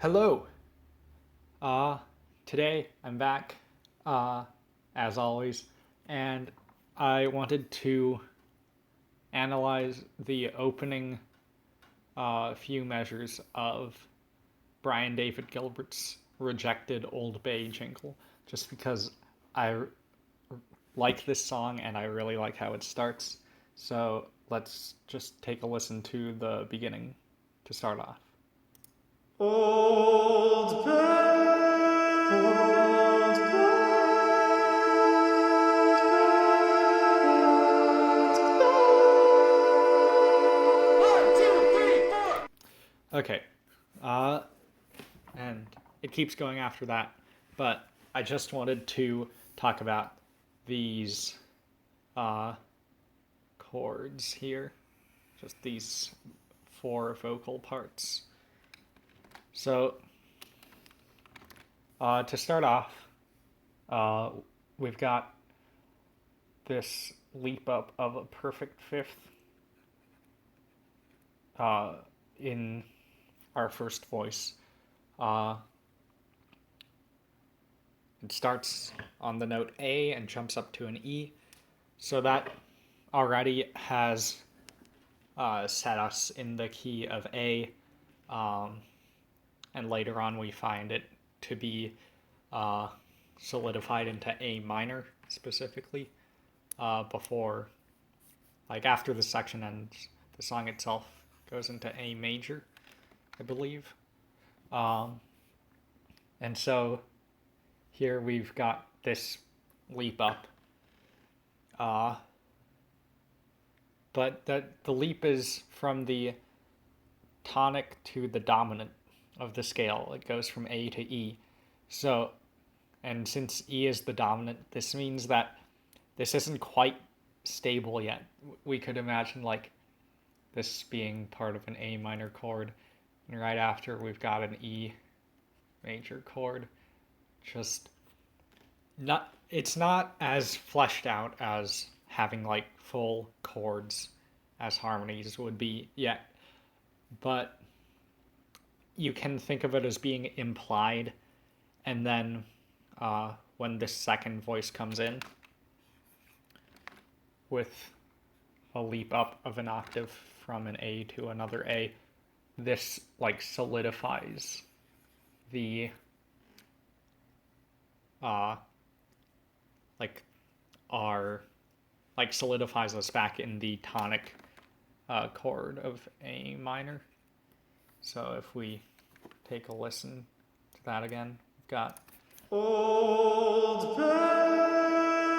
Hello. Uh, Today I'm back, uh, as always, and I wanted to analyze the opening few measures of Brian David Gilbert's rejected Old Bay jingle, just because I like this song and I really like how it starts. So let's just take a listen to the beginning to start off. Old Bay, old Okay, uh, and it keeps going after that, but I just wanted to talk about these uh, chords here, just these four vocal parts. So, to start off, uh, we've got this leap up of a perfect fifth uh, in our first voice. Uh, it starts on the note A and jumps up to an E. So that already has set us in the key of A, um, and later on we find it to be uh, solidified into A minor specifically before, like after the section ends, the song itself goes into A major, I believe. Um, and so here we've got this leap up. Uh, but the leap is from the tonic to the dominant of the scale. It goes from A to E. So, and since E is the dominant, this means that this isn't quite stable yet. We could imagine like this being part of an A minor chord, and right after we've got an E major chord. Just not, it's not as fleshed out as having like full chords as harmonies would be yet, but you can think of it as being implied, and then when this second voice comes in with a leap up of an octave from an A to another A, this like solidifies the uh like our like solidifies us back in the tonic chord of A minor. So if we take a listen to that again, we've got Old Bay,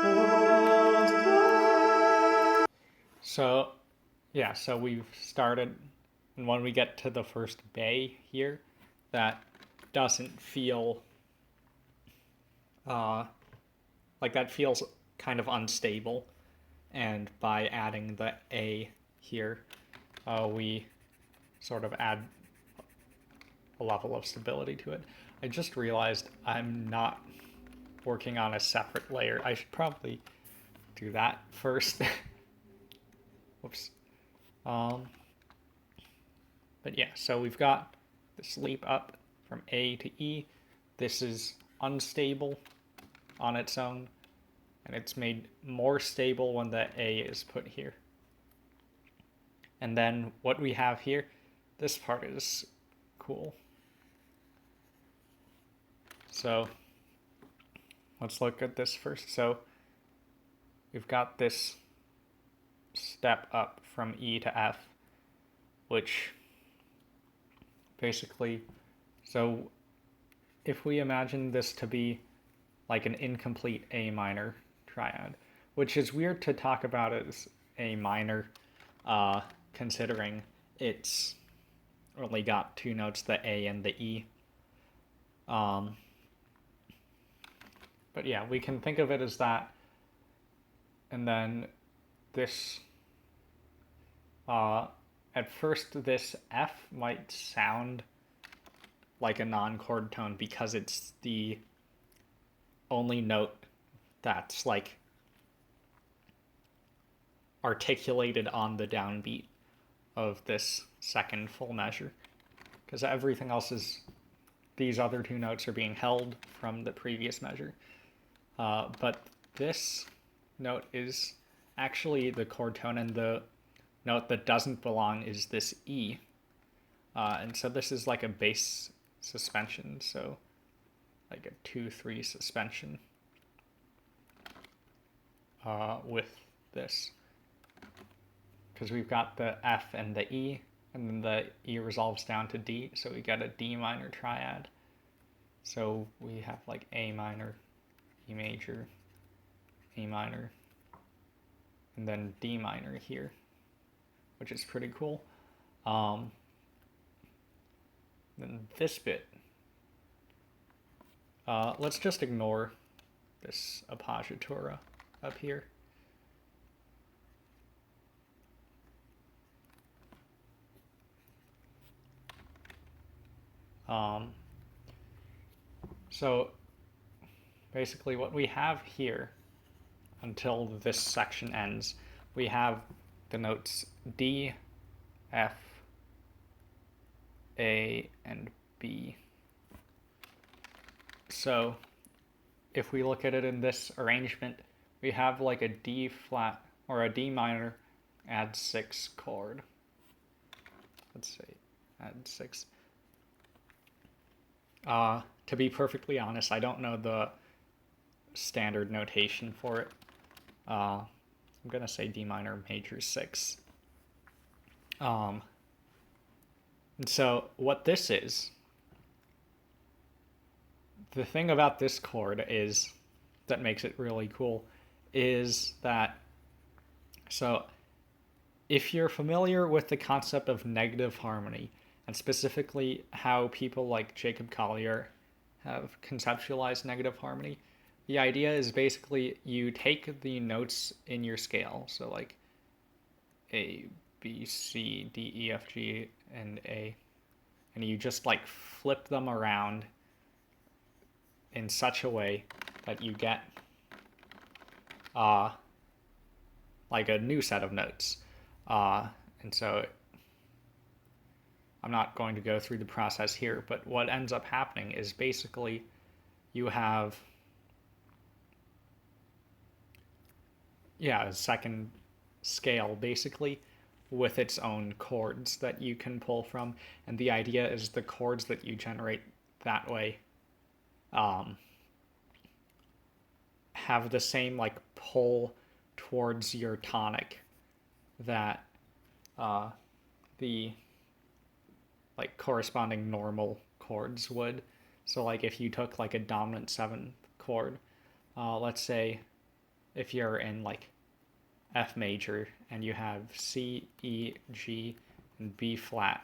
old Bay. so yeah, so we've started, and when we get to the first bay here, that doesn't feel uh, like that feels kind of unstable, and by adding the A here, we sort of add a level of stability to it. I just realized I'm not working on a separate layer. I should probably do that first. Whoops. Um, but yeah, so we've got this leap up from A to E. This is unstable on its own, and it's made more stable when the A is put here. And then what we have here, this part is cool. So let's look at this first. So we've got this step up from E to F, which basically, so if we imagine this to be like an incomplete A minor triad, which is weird to talk about as A minor, considering it's only got two notes, the A and the E. But yeah, we can think of it as that. And then this, at first, this F might sound like a non-chord tone because it's the only note that's like articulated on the downbeat of this second full measure, because everything else is these other two notes are being held from the previous measure. But this note is actually the chord tone, and the note that doesn't belong is this E. And so this is like a bass suspension, so like a 2-3 suspension with this. Because we've got the F and the E, and then the E resolves down to D, so we got a D minor triad. So we have like A minor, E major, A minor, and then D minor here, which is pretty cool. Then this bit, let's just ignore this appoggiatura up here. So basically what we have here until this section ends, we have the notes D, F, A, and B. So if we look at it in this arrangement, we have like a D flat or a D minor add 6 chord. Let's say add 6. To be perfectly honest, I don't know the standard notation for it. I'm gonna say D minor major 6. And so what this is, the thing about this chord is that makes it really cool is that, so if you're familiar with the concept of negative harmony, and specifically how people like Jacob Collier have conceptualized negative harmony, the idea is basically you take the notes in your scale, so like A, B, C, D, E, F, G, and A, and you just like flip them around in such a way that you get like a new set of notes. And so I'm not going to go through the process here, but what ends up happening is basically you have a second scale basically with its own chords that you can pull from, and the idea is the chords that you generate that way have the same like pull towards your tonic that the like corresponding normal chords would. So like if you took like a dominant 7th chord, let's say if you're in like F major and you have C, E, G, and B flat,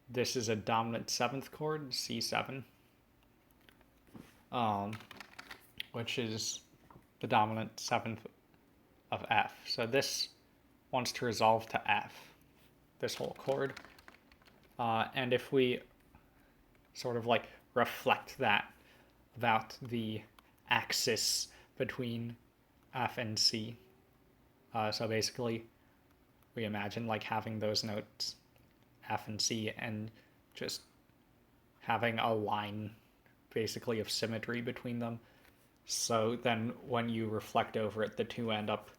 this is a dominant 7th chord, C7, which is the dominant 7th of F. So this wants to resolve to F, this whole chord. And if we sort of like reflect that about the axis between F and C, so basically we imagine like having those notes F and C and just having a line basically of symmetry between them. So then when you reflect over it, the two end up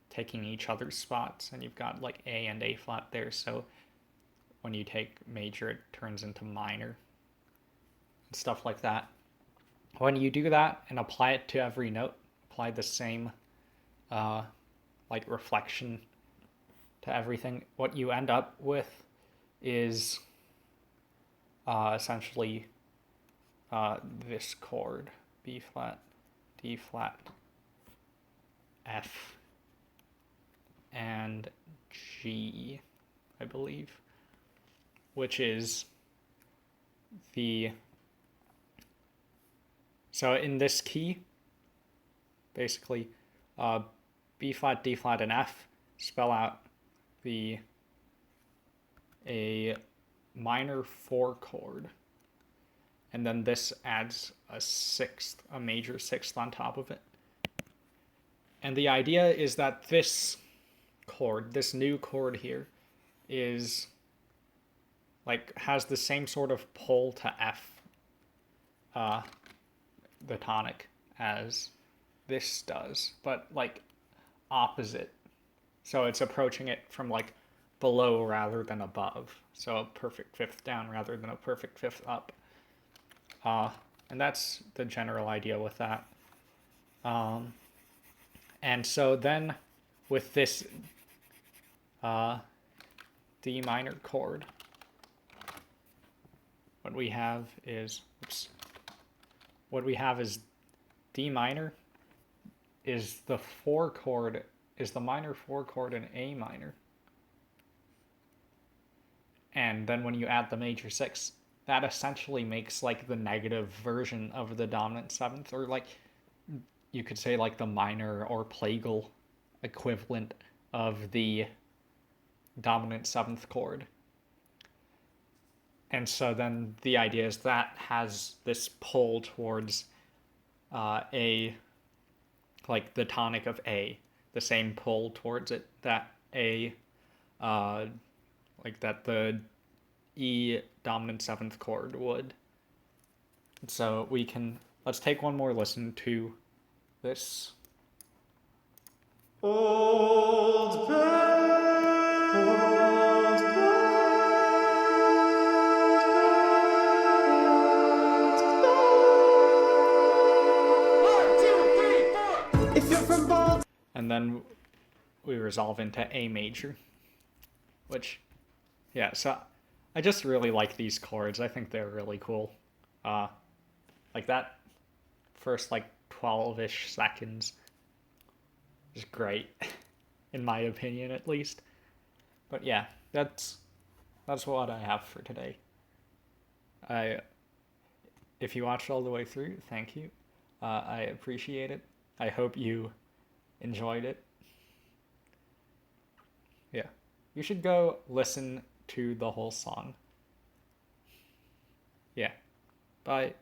taking each other's spots, and you've got like A and A flat there, so when you take major it turns into minor and stuff like that. When you do that and apply it to every note, apply the same like reflection to everything, what you end up with is essentially this chord, B flat, D flat, F, and G, I believe, which is so in this key, basically, B flat, D flat, and F spell out a minor 4 chord, and then this adds a major 6th on top of it. And the idea is that this chord, this new chord here, is like has the same sort of pull to F, the tonic, as this does, but like opposite. So it's approaching it from like below rather than above. So a perfect fifth down rather than a perfect fifth up. And that's the general idea with that. And so then with this D minor chord, what we have is, what we have is D minor is the four chord, is the minor four chord in A minor. And then when you add the major six, that essentially makes like the negative version of the dominant seventh, or like you could say like the minor or plagal equivalent of the dominant seventh chord. And so then the idea is that has this pull towards A, like the tonic of A, the same pull towards it that A, like that the E dominant seventh chord would. So we can, let's take one more listen to this. Old bell, old bell. If you're from Baltimore. And then we resolve into A major, which, yeah, so I just really like these chords. I think they're really cool. Like that first like 12-ish seconds is great, in my opinion at least. But yeah, that's what I have for today. If you watched all the way through, thank you. I appreciate it. I hope you enjoyed it. Yeah, you should go listen to the whole song. Yeah, bye.